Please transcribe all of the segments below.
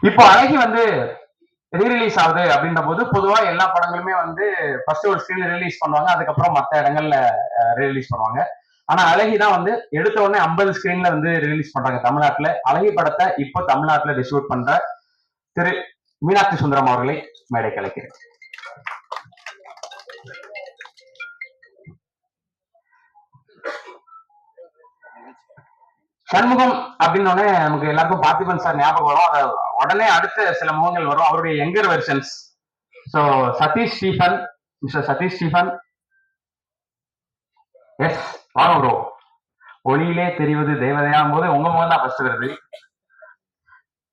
இப்போ அழகி வந்து ரீரிலீஸ் ஆகுது அப்படின்ற போது பொதுவா எல்லா படங்களுமே வந்து ஃபர்ஸ்ட் ஒரு ஸ்கிரீன்ல ரிலீஸ் பண்ணுவாங்க, அதுக்கப்புறம் மற்ற இடங்கள்ல ரிலீஸ் பண்ணுவாங்க. ஆனா அழகி தான் வந்து எடுத்த உடனே 50 ஸ்கிரீன்ல வந்து ரிலீஸ் பண்றாங்க தமிழ்நாட்டுல. அழகி படத்தை இப்போ தமிழ்நாட்டுல டிஸ்ட்ரிபியூட் பண்ற திரு மீனாட்சி சுந்தரம் அவர்களை மேடை கலைக்கிறேன். சண்முகம் அப்படின்னு நமக்கு எல்லாருக்கும் பார்த்திபன் சார் ஞாபகம் வரும். உடனே அடுத்த சில முகங்கள் வரும், அவருடைய younger versions. So Satish Stephen, mister Satish Stephen, yes வாங்க ப்ரோ. ஒளியிலே தெரிவது தேவதையாகும் போது உங்க முகம் தான் ஃபர்ஸ்ட் வருது.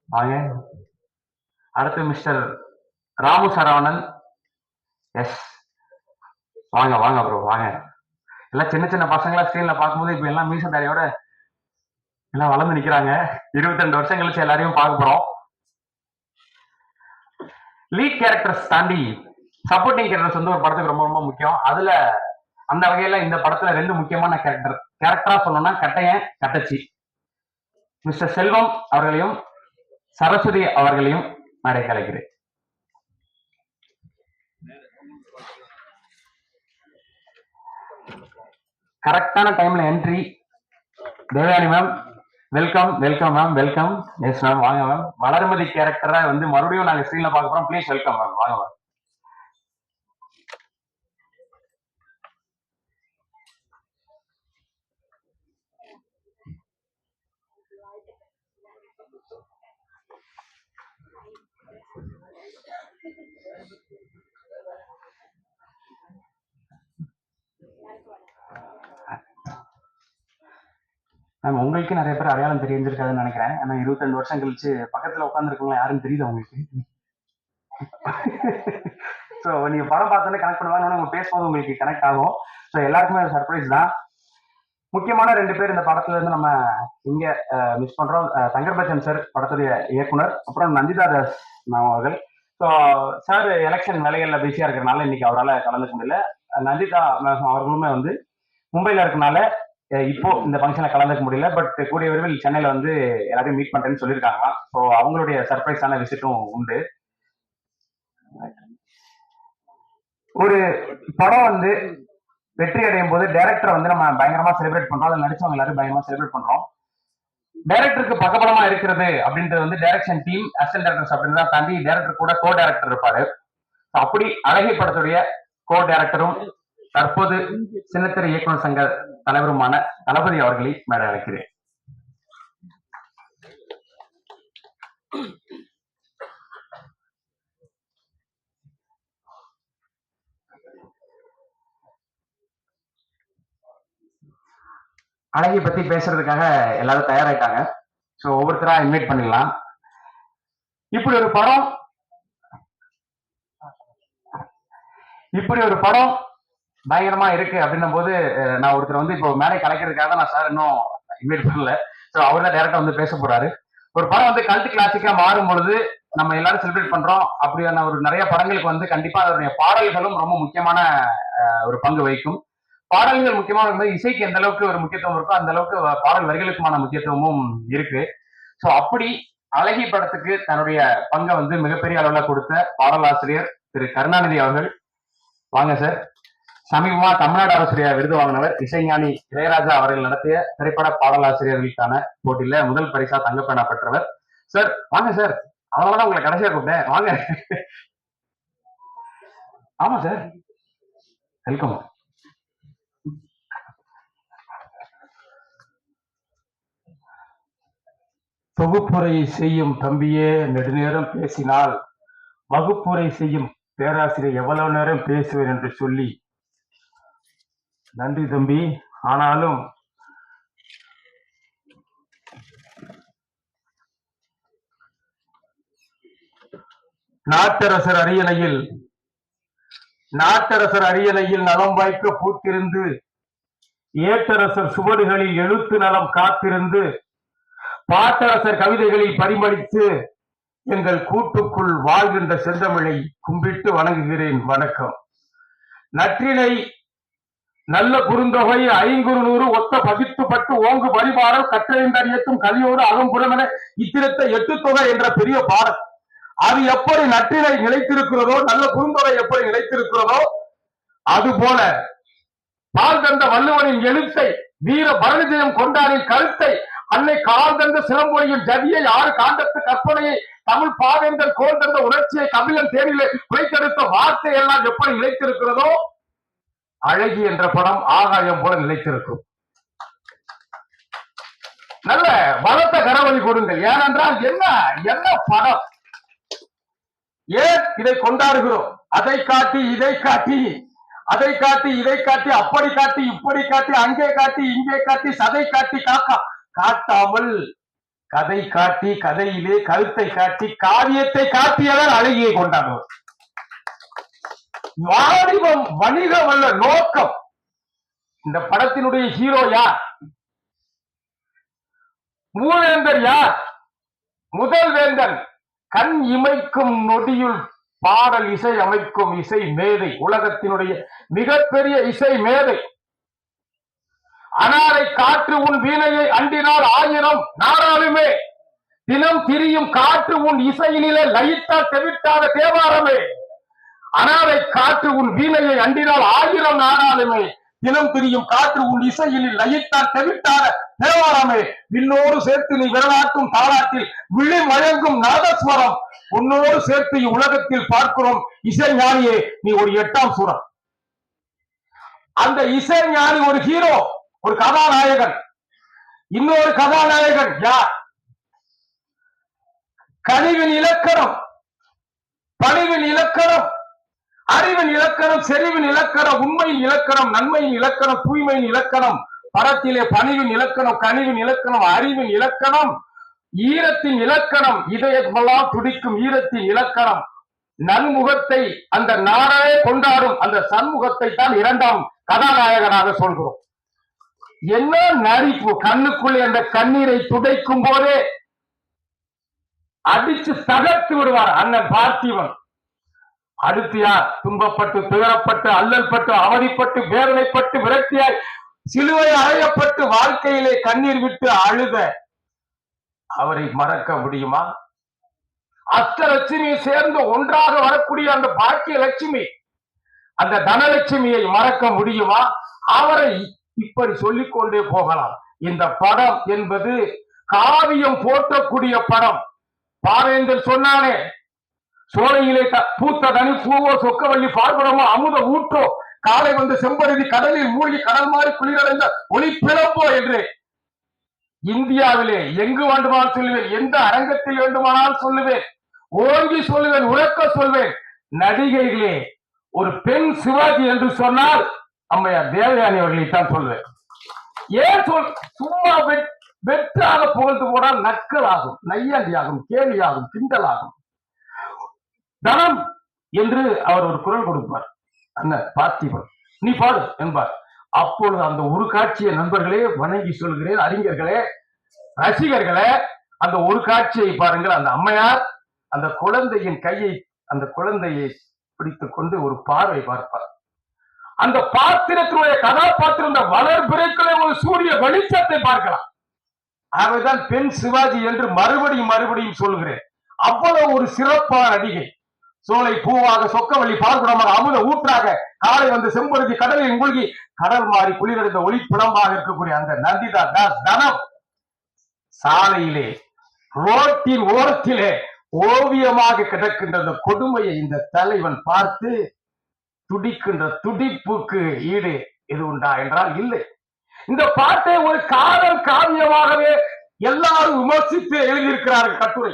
வாங்க. அடுத்து மிஸ்டர் ராமு சரவணன், எஸ் வாங்க வாங்க ப்ரோ வாங்க. எல்லாம் சின்ன சின்ன பசங்களா ஸ்கிரீன்ல பார்க்கும்போது இப்ப எல்லாம் மீசதாரியோட எல்லாம் வளர்ந்து நிக்கிறாங்க. 22 வருஷம் கழிச்சு எல்லாரையும் பார்க்க போறோம். லீட் கேரக்டர்ஸ் தாண்டி சப்போர்ட்டிங் கேரக்டர்ஸ் வந்து ஒரு படத்துக்கு ரொம்ப ரொம்ப முக்கியம். அதுல அந்த வகையில இந்த படத்துல 2 முக்கியமான கேரக்டரா சொல்லணும்னா கட்டையன் கட்டச்சி. மிஸ்டர் செல்வம் அவர்களையும் சரஸ்வதி அவர்களையும் மேடை கலைக்கிறேன். கரெக்டான டைம்ல entry Devayani ma'am, welcome welcome ma'am, welcome. Yes ma'am வாங்க மேம். வளர்மதி கேரக்டரா வந்து மறுபடியும் நாங்க ஸ்கிரீன்ல பார்க்க போறோம். ப்ளீஸ் வெல்கம் மேம், வாங்க மேம். மேம் உங்களுக்கு நிறைய பேர் அடையாளம் தெரிஞ்சிருக்காதுன்னு நினைக்கிறேன். ஏன்னா 22 வருஷம் கழிச்சு பக்கத்துல உட்காந்துருக்கவங்க யாரும் தெரியுது உங்களுக்கு. ஸோ நீங்க படம் பார்த்தோன்னே கனெக்ட் பண்ணுவாங்க, உங்க பேசும்போது உங்களுக்கு கனெக்ட் ஆகும். ஸோ எல்லாருக்குமே ஒரு சர்ப்ரைஸ் தான். முக்கியமான 2 பேர் இந்த படத்துல இருந்து நம்ம இங்க மிஸ் பண்றோம். தங்கர் பச்சன் சார் படத்துடைய இயக்குனர், அப்புறம் நந்திதா தாஸ் மேம் அவர்கள். ஸோ சார் எலெக்ஷன் வேலைகள்ல பிஸியா இருக்கிறனால இன்னைக்கு அவரால் கலந்துக்க முடியல. நந்திதா மேம் அவர்களுமே வந்து மும்பைல இருக்கனால இப்போ இந்த ஃபங்க்ஷனை கலந்துக்க முடியல. பட் கூடிய விரைவில் சென்னையில வந்து எல்லாரையும் மீட் பண்றேன்னு சொல்லியிருக்காங்க. ஸோ அவங்களுடைய சர்ப்ரைஸான விசிட்டும் உண்டு. ஒரு படம் வந்து வெற்றி அடையும் போது டைரக்டரை வந்து நம்ம பயங்கரமா செலிப்ரேட் பண்றோம், அதில் நடிச்சவங்க எல்லாரும் பயங்கரமா செலிப்ரேட் பண்றோம். டைரக்டருக்கு பக்கபலமா இருக்கிறது அப்படின்றது வந்து டைரக்ஷன் டீம், அசிஸ்டன்ட் டைரக்டர்ஸ் அப்படின்றத தாண்டி டைரக்டர் கூட கோ டைரக்டர் இருப்பாரு. அப்படி அழகி படத்துடைய கோ டைரக்டரும் தற்போது சின்னத்திரை இயக்குனர் சங்க தலைவருமான தளபதி அவர்களை மேடை அழைக்கிறேன். அழகி பத்தி பேசுறதுக்காக எல்லாரும் தயாராயிட்டாங்க. ஸோ ஒவ்வொருத்தரா இன்வைட் பண்ணிடலாம். இப்படி ஒரு படம் பயங்கரமா இருக்கு அப்படின்னும் போது நான் ஒருத்தர் வந்து இப்போ மேடை கலைக்கிறதுக்காக நான் சார் இன்னும் இன்வைட் பண்ணல. ஸோ அவர் தான் டைரக்டா வந்து பேச போறாரு. ஒரு படம் வந்து கல்ட் கிளாசிக்கா மாறும் பொழுது நம்ம எல்லாரும் செலிப்ரேட் பண்றோம். அப்படியான ஒரு நிறைய படங்களுக்கு வந்து கண்டிப்பா அதனுடைய பாடல்களும் ரொம்ப முக்கியமான ஒரு பங்கு வகிக்கும். பாடல்கள் முக்கியமா இருக்கும்போது இசைக்கு எந்த அளவுக்கு ஒரு முக்கியத்துவம் இருக்கோ அந்த அளவுக்கு பாடல் வரிகளுக்குமான முக்கியத்துவமும் இருக்கு. ஸோ அப்படி அழகி படத்துக்கு தன்னுடைய பங்கை வந்து மிகப்பெரிய அளவில் கொடுத்த பாடலாசிரியர் திரு கருணாநிதி அவர்கள், வாங்க சார். சமீபமா தமிழ்நாடு அரசுடைய விருது வாங்கினவர் இசைஞானி இளையராஜா அவர்கள் நடத்திய திரைப்பட பாடலாசிரியர்களுக்கான போட்டியில முதல் பரிசா தங்கப்பேனா பெற்றவர் சார். வாங்க சார், அதனாலதான் உங்களை கடைசியா கூப்பிட்டேன், வாங்க. ஆமா சார், வெல்கம். தொகுப்புரை செய்யும் தம்பியே நெடுநேரம் பேசினால் வகுப்புரை செய்யும் பேராசிரியர் எவ்வளவு நேரம் பேசுவேன் என்று சொல்லி, நன்றி தம்பி. ஆனாலும் நாட்டரசர் அரியணையில் நலம் வாய்க்க பூத்திருந்து ஏட்டரசர் சுவடுகளில் எழுத்து நலம் காத்திருந்து பாட்டரசர் கவிதைகளில் பரிமளித்து எங்கள் கூட்டுக்குள் வாழ்கின்ற செந்தமிழை கும்பிட்டு வணங்குகிறேன். வணக்கம். நற்றினை நல்ல குறுந்தொகை ஐங்குறுநூறு ஒத்த பதித்து பட்டு ஓங்கு வரிபாடல் கற்றையந்தறியத்தும் கலியோடு அகம்புறமென இத்திரத்தை எட்டு தொகை என்ற பெரிய பாடல். அது எப்படி நற்றினை நிலைத்திருக்கிறதோ, நல்ல குறுந்தொகை எப்படி நிலைத்திருக்கிறதோ, அதுபோல பால் தந்த வள்ளுவனின் எழுத்தை, வீர பரணிஜயம் கொண்டாரின் கருத்தை, அன்னை கால் தந்த சிலம்பொழியின் ஜதியை, ஆறு காண்டத்து கற்பனையை, தமிழ் பாவேந்தன் கோல் தந்த உணர்ச்சியை, கபிலன் தேனிலே குலைத்தெடுத்த வார்த்தை எல்லாம் எப்படி நிலைத்திருக்கிறதோ, அழகி என்ற படம் ஆகாயம் போல நிலைத்திருக்கும். நல்ல பலத்த கரவழி கொடுங்கள். ஏனென்றால் என்ன என்ன படம், ஏன் இதை கொண்டாடுகிறோம்? அதை காட்டி இதை காட்டி, அதை காட்டி இதை காட்டி, அப்படி காட்டி இப்படி காட்டி, அங்கே காட்டி இங்கே காட்டி, சதை காட்டி காட்டாமல் கதை காட்டி, கதையிலே கருத்தை காட்டி, காவியத்தை காட்டியவர் அழகியை கொண்டாடுவோம். வாணிபம் வணிகம் அல்ல நோக்கம். இந்த படத்தினுடைய ஹீரோ யார்? மூவேந்தர் யார்? முதல் வேந்தன் கண் இமைக்கும் நொடியுள் பாடல் இசை அமைக்கும் இசை மேதை, உலகத்தினுடைய மிகப்பெரிய இசை மேதை. அனாரை காற்று உன் வீணையை அண்டினால் ஆயிரம் நாடாளுமே, தினம் திரியும் காற்று உன் இசையினிலே லயித்தால் தெவிட்டாத தேவாரமே. அனாரை காற்று உன் வீணையை அண்டினால் ஆயிரம் நாடாளுமே, தினம் திரியும் காற்று உன் இசையினில் லயித்தால் தெவிட்டாத தேவாரமே. விண்ணோடு சேர்த்து நீ விரலாட்டும் தாளாட்டில் விழி மயங்கும் நாதஸ்வரம், உன்னோடு சேர்த்து உலகத்தில் பார்க்கிறோம் இசை ஞானியே நீ ஒரு 8ஆம் சூரம். அந்த இசை ஞானி ஒரு ஹீரோ, ஒரு கதாநாயகன். இன்னொரு கதாநாயகன் யார்? கனிவின் இலக்கணம், பணிவின் இலக்கணம், அறிவின் இலக்கணம், செறிவின் இலக்கணம், உண்மையின் இலக்கணம், நன்மையின் இலக்கணம், தூய்மையின் இலக்கணம், படத்திலே பணிவின் இலக்கணம், கனிவின் இலக்கணம், அறிவின் இலக்கணம், ஈரத்தின் இலக்கணம், இதயமெல்லாம் துடிக்கும் ஈரத்தின் இலக்கணம், நன்முகத்தை அந்த நாடே கொண்டாடும் அந்த சண்முகத்தை தான் 2ஆம் கதாநாயகனாக சொல்கிறோம். என்ன நடிப்பு! கண்ணுக்குள்ளே அந்த கண்ணீரை துடைக்கும் போதே அடிச்சு தகர்த்து விடுவார் அண்ணன் பார்த்திபன். அடுத்து யார்? துன்பப்பட்டு துயரப்பட்டு அல்லல் பட்டு அவதிப்பட்டு வேதனைப்பட்டு விரக்தியாய் சிலுவை அறையப்பட்டு வாழ்க்கையிலே கண்ணீர் விட்டு அழுத அவரை மறக்க முடியுமா? அஷ்டலட்சுமி சேர்ந்து ஒன்றாக வரக்கூடிய அந்த பாக்கிய லட்சுமி, அந்த தனலட்சுமியை மறக்க முடியுமா? அவரை இப்படி சொல்லிக் கொண்டே போகலாம். இந்த படம் என்பது காவியம் போற்றக்கூடிய படம். பாவேந்தர் சொன்னானே, சோலையிலே பூத்த தனி பூவோ சொக்கவள்ளி பார்வனமோ அமுத ஊற்றோ, காலை வந்து செம்பருதி கடலில் மூழ்கி கடல் மாறி குளிரடைந்த ஒளி பிளம்போ என்று. இந்தியாவிலே எங்கு வேண்டுமானால் சொல்லுவேன், எந்த அரங்கத்தில் வேண்டுமானால் சொல்லுவேன், ஓங்கி சொல்லுவேன், உறக்க சொல்வேன். நடிகைகளே, ஒரு பெண் சிவாஜி என்று சொன்னால் அம்மையார் தேவயானி அவர்களைத்தான் சொல்வேன். ஏன் சும்மா வெற்றாக புகழ்ந்து போனால் நக்கல் ஆகும், நையாண்டியாகும், கேலியாகும், கிண்டலாகும். தனம் என்று அவர் ஒரு குரல் கொடுப்பார். அண்ணன் பார்த்திபன், நீ பாடு என்பார். அப்பொழுது அந்த ஒரு காட்சியை நண்பர்களே வணங்கி சொல்கிறேன், அறிஞர்களே, ரசிகர்களே, அந்த ஒரு காட்சியை பாருங்கள். அந்த அம்மையார் அந்த குழந்தையின் கையை, அந்த குழந்தையை பிடித்துக் கொண்டு ஒரு பார்வை பார்ப்பார். அந்த பாத்திரத்தினுடைய கதாபாத்திரம் வளர் பிறைக்குள்ளே ஒரு சூரிய வெளிச்சத்தை பார்க்கலாம். ஆகவேதான் பெண் சிவாஜி என்று மறுபடியும் சொல்கிறேன். அவ்வளவு ஒரு சிறப்பான நடிகை. சோலை பூவாக சொக்கவள்ளி பார்க்குடமாக அமுத ஊற்றாக காலை வந்து செம்பருத்தி கடலில் மூழ்கி கடல் மாறி குளிரடைந்த ஒளிப்பிடமாக இருக்கக்கூடிய அந்த நந்திதா தாஸ் தனம் சாலையிலே ரோட்டின் ஓரத்திலே ஓவியமாக கிடக்கின்ற அந்த கொடுமையை இந்த தலைவன் பார்த்து துடிக்கின்ற துடிப்புக்கு ஈடு எது உண்டா என்றால் இல்லை. இந்த பாட்டை ஒரு காதல் காவியமாகவே எல்லாரும் விமர்சித்து எழுதியிருக்கிறார்கள் கட்டுரை.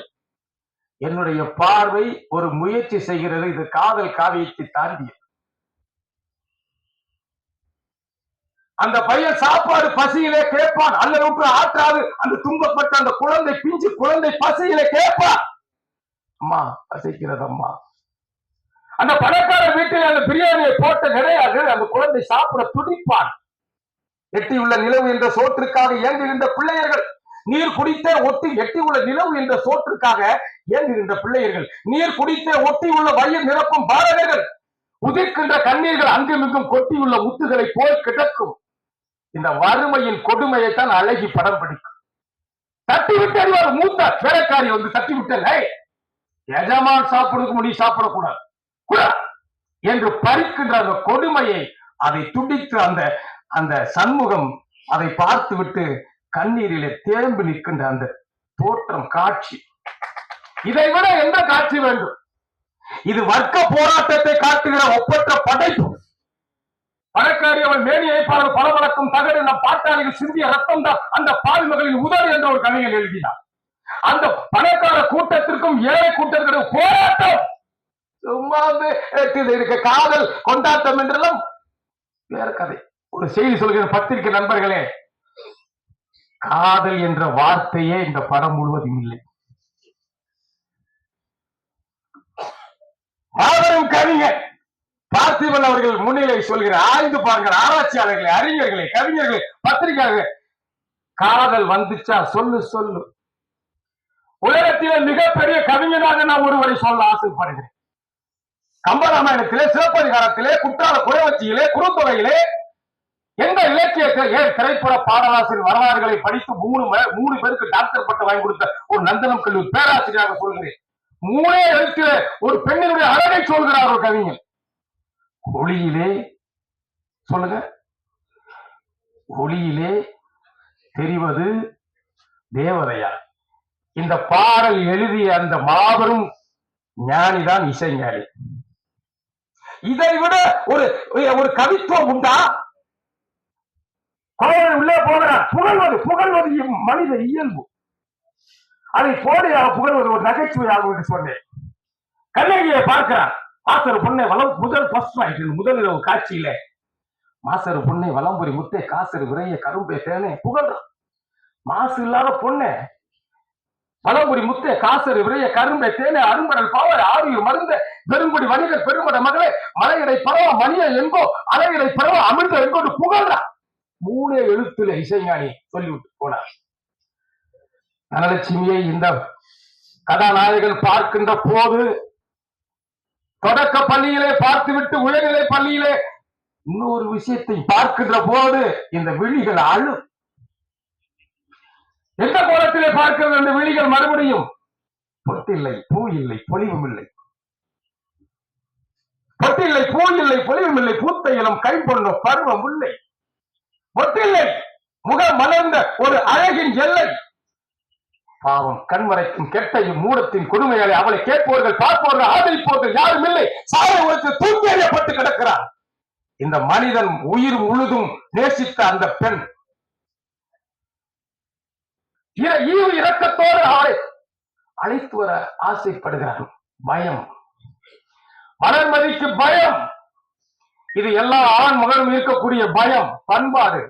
என்னுடைய பார்வை ஒரு முயற்சி செய்கிறது, இது காதல் காவியத்தை தாண்டிய. அந்த பையன் சாப்பாடு பசியிலே கேட்பான், அல்லது ஆற்றாது அந்த துன்பப்பட்ட அந்த குழந்தை, பிஞ்சு குழந்தை பசியிலே கேட்பான், அம்மா பசிக்கிறது அம்மா. அந்த பணக்கார வீட்டில் அந்த பிரியாணியை போட்ட கிடையாது, அந்த குழந்தை சாப்பிட துடிப்பான். எட்டியுள்ள நிலவு என்ற சோற்றுக்காக இயங்குகின்ற பிள்ளையர்கள், நீர் குடித்தே ஒட்டி எட்டி உள்ள நிலவு என்ற சோற்றுக்காக இயங்குகின்ற பிள்ளையர்கள், நீர் குடித்தே ஒட்டி உள்ள வயிறு நிரப்பும் பாரதர்கள், உதிர்க்கின்ற கண்ணீர்கள் அங்குமிங்கும் கொட்டியுள்ள முத்துகளை போல் கிடக்கும். இந்த வறுமையின் கொடுமையைத்தான் அழகி படம் பிடிக்கும். தட்டி விட்டு அறிவார் மூத்த வேலைக்காரி வந்து தட்டி விட்டு எஜமான் சாப்பிடுறதுக்கு முடியும் சாப்பிடக்கூடாது என்று பறிக்கின்ற அந்த கொடுமையை அதை துடித்து அந்த அந்த சண்முகம் அதை பார்த்து விட்டு கண்ணீரிலே தேம்பி நிற்கின்ற அந்த தோற்றம் காட்சி, இதை விட எந்த காட்சி வேண்டும்? இது வர்க்க போராட்டத்தை காட்டுகிற ஒப்பற்ற படைப்பு. பணக்காரி அவள் மேனியை பாரு பலவழக்கும் தகடு நம் பாட்டாளிகள் சிந்திய ரத்தம் தான் அந்த பால்மகளின் உதவி என்ற ஒரு கவிஞர் எழுதினார். அந்த பணக்கார கூட்டத்திற்கும் ஏழை கூட்டத்திற்கும் போராட்டம். சும்மா இருக்க காதல் கொண்டாட்டம் என்றெல்லாம் வேற கதை. ஒரு செய்தி சொல்கிற பத்திரிகை நண்பர்களே, காதல் என்ற வார்த்தையே இந்த படம் முழுவதும் இல்லை. மாபெரும் கவிஞர் பார்த்திபன் அவர்கள் முன்னிலை சொல்கிற ஆய்ந்து பாருங்கள், ஆராய்ச்சியாளர்களே, அறிஞர்களே, கவிஞர்களே, பத்திரிகையாளர்களே, காதல் வந்துச்சா சொல்லு சொல்லு. உலகத்திலே மிகப்பெரிய கவிஞனாக நான் ஒருவரை சொல்ல ஆசைப்படுகிறேன். கம்பராமாயணத்திலே, சிலப்பதிகாரத்திலே, குற்றால குறைவச்சியிலே, குறுந்தொகையிலே, எந்த இலக்கியத்தை ஏன் திரைப்பட பாடலாசிரியர் வரலாறுகளை படித்து மூணு பேருக்கு டாக்டர் பட்டம் வாங்கி கொடுத்த ஒரு நந்தனம் கல்லூரி பேராசிரியராக சொல்கிறேன். மூணே எழுத்துல ஒரு பெண்ணினுடைய அழகை சொல்கிறார் ஒரு கவிஞர். ஒளியிலே சொல்லுங்க, ஒளியிலே தெரிவது தேவதையா. இந்த பாடல் எழுதிய அந்த மாபெரும் ஞானிதான் இசைஞானி. இதை விட ஒரு கவித்துவம் உண்டா? கோவில் உள்ளே போகிறார், புகழ்வது மனித இயல்பு. அதை போலியாக புகழ்வது ஒரு நகைச்சுவையாக என்று சொன்னேன். கண்ணகியை பார்க்கிறார். மாசரு பொண்ணை முதல் இரவு காட்சியில மாசரு பொண்ணை வலம்புரி முத்தே காசரு விரைய கரும்பே தேனே புகழ்றான். மாசு இல்லாத பொண்ணை வலம்புரி முத்தே காசரு விரைய கரும்பே தேனே அரும்படல் பாவ ஆவியூர் மருந்த பெருங்குடி வணிகர் பெருமட மகளே மலையடை பரவ மணிய எங்கோ அலையடை பரவ அமிர்த எங்கோ புகழ்றான். மூணே எழுத்துல இசைஞானி சொல்லிவிட்டு போனார். தனலட்சுமியை இந்த கதாநாயகன் பார்க்கின்ற போது தொடக்க பள்ளியிலே பார்த்துவிட்டு உயர்நிலை பள்ளியிலே இன்னொரு விஷயத்தை பார்க்கின்ற போது இந்த விழிகள் அழும். எந்த கோலத்திலே பார்க்கிறது அந்த விழிகள் மறுபடியும்? பொட்டில்லை, பூ இல்லை, பொலிவும் இல்லை. பொட்டில்லை, பூ இல்லை, பொலிவும் இல்லை. பூத்த இளம் கை கொண்ட பருவம் இல்லை. பொட்டில்லை, முகம் மலர்ந்த ஒரு அழகின் எல்லை. பாவம் கண்மறைக்கும் கெட்டையும் மூடத்தின் கொடுமையாலே அவளை கேட்பவர்கள் பார்ப்பவர்கள் ஆதரிப்பவர்கள் யாரும் இல்லை. சாலை ஒருத்து தூக்கி எறியப்பட்டு கிடக்கிறார். இந்த மனிதன் உயிர் முழுதும் நேசித்த அந்த பெண் ஈவு இரக்கத்தோடு அவளை அழைத்து வர ஆசைப்படுகிறார். பயம், மலர்மதிக்கு பயம். இது எல்லா ஆண் மகளும் இருக்கக்கூடிய பயம், பண்பாடு.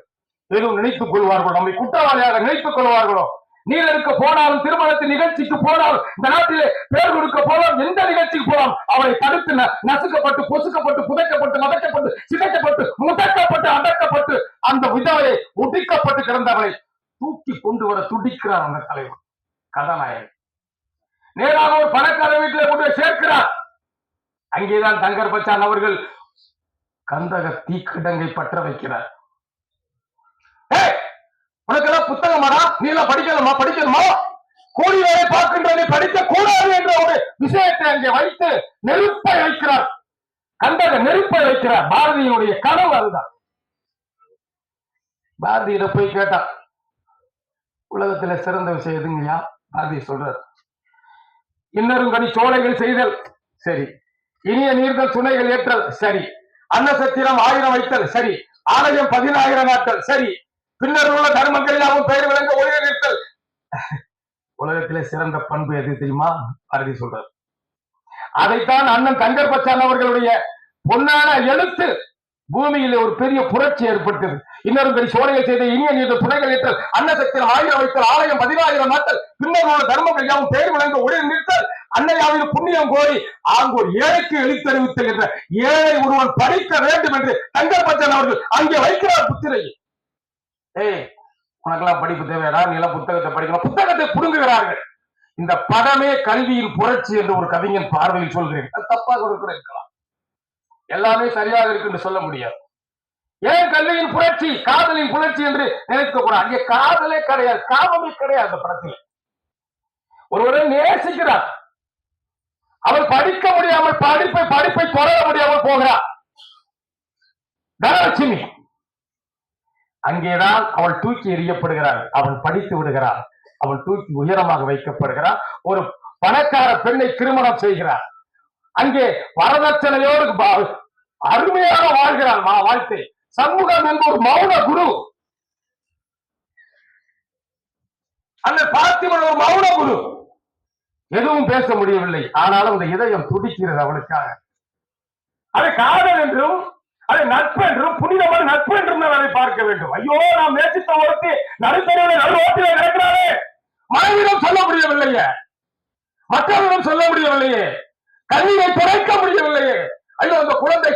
எதுவும் நினைத்துக் கொள்வார்களோ, நம்மை குற்றவாளியாக நினைத்துக் கொள்வார்களோ, நீருக்கு போனாலும் திருமணத்தின் நிகழ்ச்சிக்கு போனாலும் இந்த நாட்டிலே பேர் கொடுக்க போனாலும் எந்த நிகழ்ச்சிக்கு போனாலும் அவளை தடுத்து நசுக்கப்பட்டு பொசுக்கப்பட்டு புதைக்கப்பட்டு மதக்கப்பட்டு சிதைக்கப்பட்டு முடக்கப்பட்டு அடக்கப்பட்டு அந்த விதவையை ஒடுக்கப்பட்டு கிடந்தவளை தூக்கி கொண்டு வர துடிக்கிறார் அந்த தலைவர் கதாநாயகன். நேராக ஒரு பணக்கார வீட்டிலே கொண்டு சேர்க்கிறார். அங்கேதான் தங்கர் பச்சான் அவர்கள் கந்தக தீக்கிடங்கை பற்ற வைக்கிறார். உனக்கெல்லாம் புத்தகமாடா, நீ எல்லாம் படிக்கணுமா கூலி வேலை பார்க்கின்றதை படிக்க கூடாது என்ற ஒரு விஷயத்தை அங்கே வைத்து நெருப்பை வைக்கிறார். கந்தக நெருப்பை வைக்கிறார். பாரதியினுடைய கனவு அதுதான். பாரதியிட போய் கேட்டா உலகத்துல சிறந்த விஷயம் எதுங்கய்யா? பாரதி சொல்றார், இன்னரும் கனி சோலைகள் செய்தல் சரி, இனிய நீர்கள் துணைகள் ஏற்றல் சரி, அன்னசத்திரம் 1000 வைத்தல் சரி, ஆலயம் 10000 நாட்டல் சரி, பின்னர் உள்ள தர்மங்கள் எல்லாம் பெயர் விளங்க ஒளிய நிறுத்தல். உலகத்திலே சிறந்த பண்பு எது தெரியுமா? பாரதி சொல்றார். அதைத்தான் அண்ணன் தங்கர் பச்சான் அவர்களுடைய பொன்னான எழுத்து பூமியிலே ஒரு பெரிய புரட்சி ஏற்பட்டது. இன்னொரு பெரிய சோலைகள் செய்த இனிய நீர் துணைகள் ஏற்றல், அன்னசத்திரம் 1000 வைத்தல், ஆலயம் 10000 நாட்டல், பின்னர் உள்ள தர்மங்கள் யாவும் பெயர் விளங்க ஒளிய நிறுத்தல், அன்னையாவில் புண்ணியம் கோரி ஆங்கோர் ஏழைக்கு எழுத்தறிவித்தல் என்ற ஏழை ஒருவன் படிக்க வேண்டும் என்று தங்கர் பச்சான் அவர்கள் அங்கே வைக்கிறார் புத்திரையை. உனக்கெல்லாம் படிப்பு தேவையாடா, நீ எல்லாம் புத்தகத்தை படிக்கணும், புத்தகத்தை புடுங்குகிறார்கள். இந்த படமே கல்வியின் புரட்சி என்று ஒரு கவிஞன் பார்வையில் சொல்கிறேன். தப்பாக இருக்கலாம். எல்லாமே சரியாக இருக்கு என்று சொல்ல முடியாது. ஏன் கல்வியின் புரட்சி, காதலின் புரட்சி என்று நினைக்க கூடாது. அங்கே காதலே கிடையாது, காமமே கிடையாது. அந்த படத்தில் ஒருவரை நேசிக்கிறார், அவள் படிக்க முடியாமல் படிப்பை தொடர முடியாமல் போகிறார். தனலட்சுமி அங்கேதான் அவள் தூக்கி எறியப்படுகிறாள். அவள் படித்து விடுகிறாள், அவள் தூக்கி உயரமாக வைக்கப்படுகிறாள். ஒரு பணக்கார பெண்ணை திருமணம் செய்கிறார். அங்கே வரதட்சணையோடு அருமையாக வாழ்கிறாள் வாழ்க்கை. சண்முகம் என்ற ஒரு மௌன குரு, அந்த பார்த்திபன் ஒரு மௌன குரு, எதுவும் பேச முடியவில்லை. ஆனாலும் அந்த இதயம் துடிக்கிறது அவளுக்காக. அதை காதல் என்றும், அதை நட்பு என்றும், புனிதமான நட்பு என்றும் நான் அதை பார்க்க வேண்டும். ஐயோ, நாம் நேசித்த ஒருத்தி நடுத்தரவில் நடுவோட்டிலே நடக்கிறாரே, மனைவிடம் சொல்ல முடியவில்லையே, மற்றவரிடம் சொல்ல முடியவில்லையே, கண்ணீரை துடைக்க முடியவில்லையே. ஐயோ, அந்த குழந்தை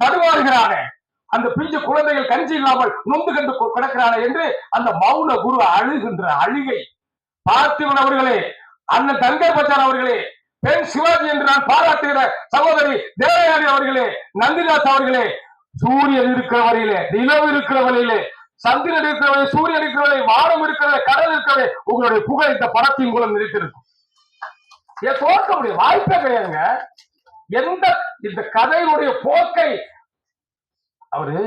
தடுமாறுகிறானே, அந்த பிஞ்சு குழந்தைகள் கஞ்சி இல்லாமல் நொந்து கண்டு கிடக்கிறானே என்று அந்த மௌன குரு அழுகின்ற அழுகை. பார்த்திபன் அவர்களே, அண்ணன் தங்கர் பச்சான் அவர்களே, பெண் சிவாஜி என்று நான் பாராட்டுகிற சகோதரி தேவயானி அவர்களே, நந்திதாஸ் அவர்களே, சூரியன் இருக்கிற வரையிலே, நிலவு இருக்கிற வரையிலே, சந்திரன் இருக்கிறவரை, சூரியன் இருக்கிறவரை, வானம் இருக்கிறவரை, கடல் இருக்கிறவரை, உங்களுடைய புகழ் இந்த படத்தின் மூலம் இருக்கிறது. தோற்க முடியும் வாய்ப்பே கிடையாதுங்க. இந்த கதையினுடைய போக்கை அவரு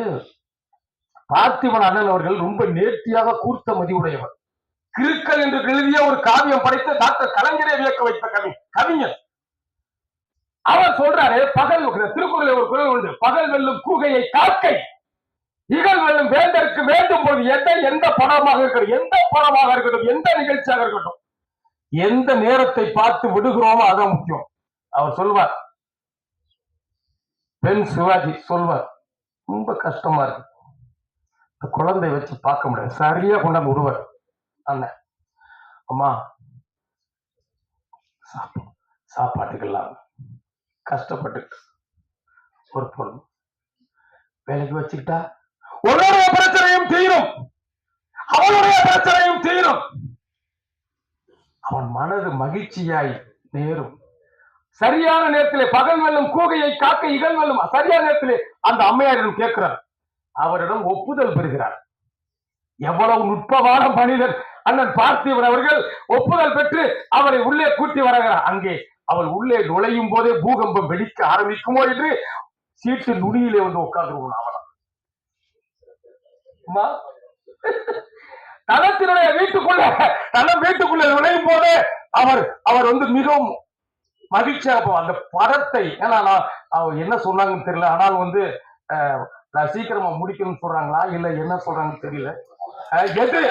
பார்த்திபன் அண்ணன் அவர்கள் ரொம்ப நேர்த்தியாக கூர்த்த மதியுடையவர். கிறுக்கல் என்று எழுதிய ஒரு காவியம் படைத்த டாக்டர் கலைஞரை வியக்க வைத்த கவிஞர். அவர் சொல்றாரு, பகல் திருக்குறளில் ஒரு குறள் உண்டு, பகல் வெல்லும் கூகையை காக்கை, இகழ் வெல்லும் வேந்தருக்கு வேண்டும் போது எந்த படமாக இருக்கட்டும், எந்த படமாக இருக்கட்டும், எந்த நிகழ்ச்சியாக இருக்கட்டும், எந்த நேரத்தை பார்த்து விடுகிறோமோ அதான் முக்கியம். அவர் சொல்வார், பெண் சிவாஜி சொல்வார், ரொம்ப கஷ்டமா இருக்கு, குழந்தை வச்சு பார்க்க முடியாது, சரியா கொண்டாந்து விடுவார். அண்ணன், அம்மா சாப்பாட்டுக்கெல்லாம் கஷ்டப்பட்டு ஒரு பொருள் வேலைக்கு வச்சுக்கிட்டா உன்னுடைய பிரச்சனையும் தீரும், அவனுடைய பிரச்சனையும் தீரும், அவன் மனது மகிழ்ச்சியாய் நேரும். சரியான நேரத்திலே பகல் வெல்லும் கூகையை காக்க இகழ் வெல்லும், சரியான நேரத்திலே அந்த அம்மையாரிடம் கேட்கிறார், அவரிடம் ஒப்புதல் பெறுகிறார். எவ்வளவு நுட்பமான மனிதர் அண்ணன் பார்த்திபன் அவர்கள். ஒப்புதல் பெற்று அவரை உள்ளே கூட்டி வருகிறார். அங்கே அவள் உள்ளே நுழையும் போதே பூகம்பம் வெடிக்க ஆரம்பிக்குமோ என்று சீட்டு நுனியிலே வந்து உட்கார்ந்து அவளாம் தனத்தினுடைய வீட்டுக்குள்ள நுழையும் போதே அவர் வந்து மிகவும் மகிழ்ச்சியாக அந்த படத்தை, ஏன்னா நான் என்ன சொன்னாங்கன்னு தெரியல, ஆனால் வந்து நான் சீக்கிரமா முடிக்கணும்னு சொல்றாங்களா இல்ல என்ன சொல்றாங்கன்னு தெரியல. எது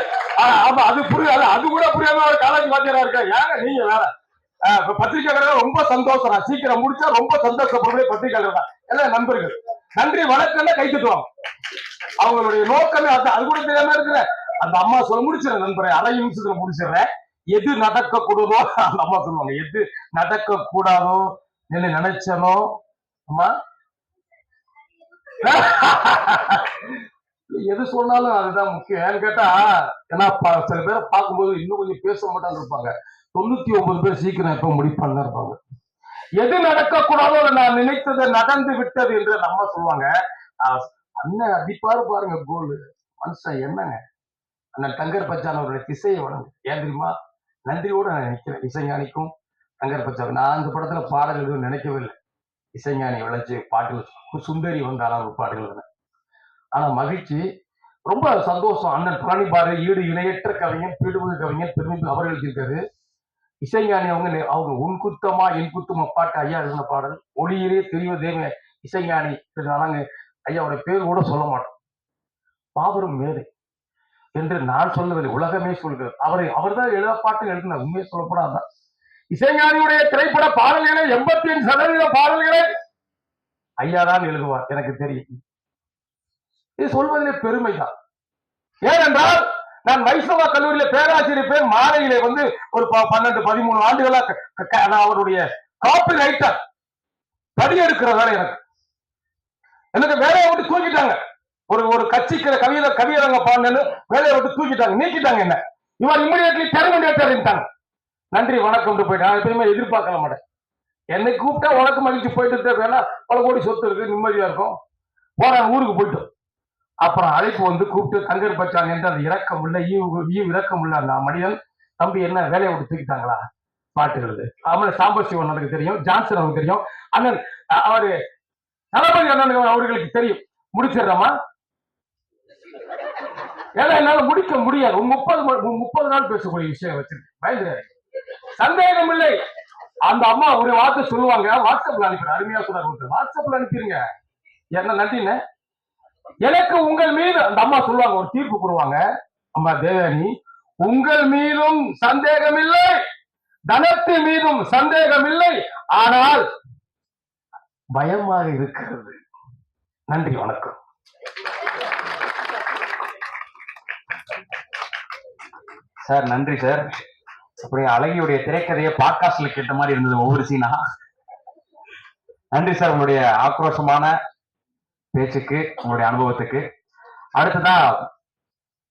அது புரியாது, அது கூட புரியாம ஒரு காலேஜ் வாத்தியாரா இருக்க. ஏங்க நீங்க வேற பத்திரிகையாளர் ரொம்ப சந்தோஷம், நான் சீக்கிரம் முடிச்சா ரொம்ப சந்தோஷப்படுற பத்திரிகையாளர் தான் எல்லாம் நண்பர்கள். நன்றி வணக்கம் கை தட்டுவாங்க. அவங்களுடைய நோக்கமே அது கூட தெரியாம இருக்கிற அந்த அம்மா சொல்ல முடிச்சிடறேன் நண்பரை, அரை நிமிஷத்துல முடிச்சிடுறேன். எது நடக்க கூடாதோ அந்த அம்மா சொல்லுவாங்க, எது நடக்க கூடாதோ என்ன நினைச்சனோ அம்மா எது சொன்னாலும் அதுதான் முக்கியம். ஏன்னு கேட்டா, ஏன்னா சில பேரை பார்க்கும்போது இன்னும் கொஞ்சம் பேச மாட்டாங்க இருப்பாங்க, 99 பேர் சீக்கிரம் எப்ப முடிப்பான்னு இருப்பாங்க. எது நடக்க கூடாதோ நான் நினைத்தது நடந்து விட்டது என்று நம்ம சொல்லுவாங்க. அண்ணன் அடிப்பாரு பாருங்க கோல், மனுஷன் என்னங்க. அண்ணன் தங்கர் பச்சான் அவருடைய திசையை வழங்கு. ஏன் தெரியுமா, நன்றியோடு நான் நினைக்கிறேன் இசைஞானிக்கும் தங்கர் பச்சான். நான் அந்த படத்துல பாடல் எதுவும் நினைக்கவே இல்லை. இசைஞானி விளைச்சு பாட்டுகள் சுந்தரி வந்தாலும் ஒரு பாடல்கள். ஆனா மகிழ்ச்சி, ரொம்ப சந்தோஷம். அண்ணன் பழனிபாரு ஈடு இணையற்ற கவிஞன், பீடுபுகு கவிஞன், பெருமை அவர்களுக்கு இருக்காரு. இசைஞானி அவங்க உன் குத்தமா என் குத்தமா பாட்டு ஐயா எழுதின பாடல், ஒளியிலே தெரிவதே இசைஞானி. நாங்க ஐயாவோட பேர் கூட சொல்ல மாட்டோம், மாபெரும் மேதை என்று நான் சொல்லவில்லை, உலகமே சொல்கிறது. அவர் தான் எழுத பாட்டு எழுதினார். உண்மையை சொல்லப்படாதான் இசைஞானியுடைய திரைப்பட பாடல்களை 85% பாடல்களை ஐயா தான் எழுதுவார், எனக்கு தெரியும். இது சொல்வதிலே பெருமைதான். ஏனென்றால் நான் வைஷ்ணவா கல்லூரியில பேராசிரியர் மாலையிலே வந்து ஒரு 12-13 ஆண்டுகளா நான் அவருடைய காப்பி ரைட்டர் படி எடுக்கிற வேலை எனக்கு வேலையை விட்டு தூக்கிட்டாங்க. ஒரு கட்சிக்கிற கவியரங்க பாடன்னு வேலையை விட்டு தூக்கிட்டாங்க, நீக்கிட்டாங்க. என்ன இவர் இமிடியட்லி டெர்மினேட்டர். நன்றி வணக்கம் போயிட்டு நான் எப்பயுமே எதிர்பார்க்க மாட்டேன். என்னை கூப்பிட்டா உனக்கு மகிழ்ச்சி போயிட்டு வேணா பல கோடி சொத்து இருக்கு நிம்மதியா இருக்கும் போறாங்க ஊருக்கு போயிட்டோம். அப்புறம் அழைப்பு வந்து கூப்பிட்டு தங்கர் பச்சாங்க என்று அது இறக்கம் இல்லை ஈவு இறக்கம் இல்லை அந்த மனிதன் தம்பி என்ன வேலையை விட்டு தூக்கிட்டாங்களா பாட்டுகிறது அவன் சாம்பசிவன் எனக்கு தெரியும் ஜான்சன் அவனுக்கு தெரியும் அண்ணன் அவரு தளபதி அண்ணன் அவர்களுக்கு தெரியும் முடிச்சிடுறோமா ஏன்னா என்னால முடிக்க முடியாது 30 நாள் பேசக்கூடிய விஷயம் வச்சிருக்கேன் பயந்துறாரு சந்தேகம் இல்லை அந்த அம்மா ஒரு வார்த்தை சொல்லுவாங்க வாட்ஸ்அப்ல அனுப்பிடுறேன் அருமையா சொன்னார் வாட்ஸ்அப்ல அனுப்பிடுங்க என்ன நன்றின்னு எனக்கு உங்கள் மீது அந்த அம்மா சொல்லுவாங்க ஒரு தீர்ப்பு கொடுவாங்க அம்மா தேவயானி உங்கள் மீதும் சந்தேகம் இல்லை தனத்தின் மீதும் சந்தேகம் இல்லை ஆனால் பயமாக இருக்கிறது நன்றி வணக்கம் சார் நன்றி சார் அப்படியே அழகியுடைய திரைக்கதையை பாட்காஸ்ட்ல கேட்ட மாதிரி இருந்தது ஒவ்வொரு சீனா நன்றி சார் உங்களுடைய ஆக்ரோஷமான பேச்சுக்கு உங்களுடைய அனுபவத்துக்கு அடுத்ததா